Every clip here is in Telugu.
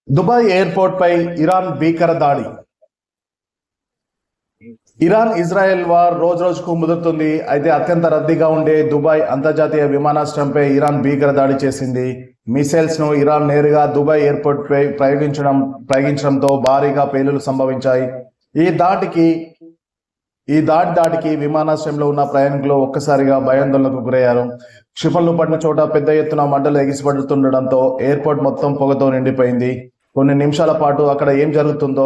దుబాయ్ ఎయిర్పోర్ట్ పై ఇరాన్ భీకర దాడి. ఇరాన్ ఇజ్రాయెల్ వార్ రోజు రోజుకు ముదురుతుంది. అయితే అత్యంత రద్దీగా ఉండే దుబాయ్ అంతర్జాతీయ విమానాశ్రయంపై ఇరాన్ భీకర దాడి చేసింది. మిసైల్స్ ను ఇరాన్ నేరుగా దుబాయ్ ఎయిర్పోర్ట్ పై ప్రయోగించడంతో భారీగా పేలులు సంభవించాయి. ఈ దాడికి విమానాశ్రయంలో ఉన్న ప్రయాణికులు ఒక్కసారిగా భయాందోళనకు గురయ్యారు. క్షిపణులు పడిన చోట పెద్ద ఎత్తున మంటలు ఎగిసిపడుతుండటంతో ఎయిర్పోర్ట్ మొత్తం పొగతో నిండిపోయింది. కొన్ని నిమిషాల పాటు అక్కడ ఏం జరుగుతుందో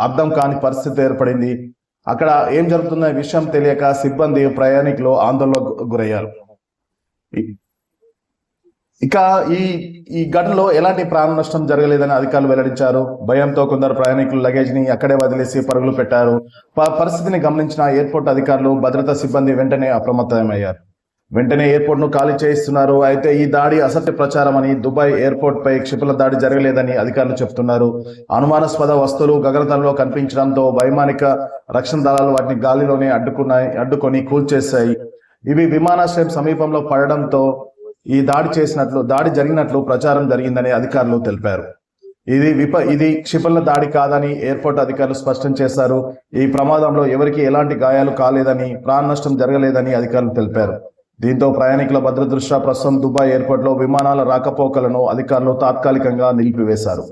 అర్థం కాని పరిస్థితి ఏర్పడింది. అక్కడ ఏం జరుగుతున్న విషయం తెలియక సిబ్బంది, ప్రయాణికులు ఆందోళనకు గురయ్యారు. ఇక ఈ ఘటనలో ఎలాంటి ప్రాణ నష్టం జరగలేదని అధికారులు వెల్లడించారు. భయంతో కొందరు ప్రయాణికులు లగేజ్ ని అక్కడే వదిలేసి పరుగులు పెట్టారు. పరిస్థితిని గమనించిన ఎయిర్పోర్ట్ అధికారులు, భద్రతా సిబ్బంది వెంటనే అప్రమత్తమయ్యారు. వెంటనే ఎయిర్పోర్ట్ ను ఖాళీ చేయిస్తున్నారు. అయితే ఈ దాడి అసత్య ప్రచారం అని, దుబాయ్ ఎయిర్పోర్ట్ పై క్షిపణుల దాడి జరగలేదని అధికారులు చెబుతున్నారు. అనుమానాస్పద వస్తువులు గగనతలంలో కనిపించడంతో వైమానిక రక్షణ దళాలు వాటిని గాలిలోనే అడ్డుకొని కూల్చేశాయి. ఇవి విమానాశ్రయం సమీపంలో పడడంతో ఈ దాడి జరిగినట్లు ప్రచారం జరిగిందని అధికారులు తెలిపారు. ఇది క్షిపణుల దాడి కాదని ఎయిర్పోర్ట్ అధికారులు స్పష్టం చేశారు. ఈ ప్రమాదంలో ఎవరికి ఎలాంటి గాయాలు కాలేదని, ప్రాణ నష్టం జరగలేదని అధికారులు తెలిపారు. దీంతో ప్రయాణికుల భద్రత దృష్ట్యా ప్రస్తుతం దుబాయ్ ఎయిర్పోర్ట్ లో విమానాల రాకపోకలను అధికారులు తాత్కాలికంగా నిలిపివేశారు.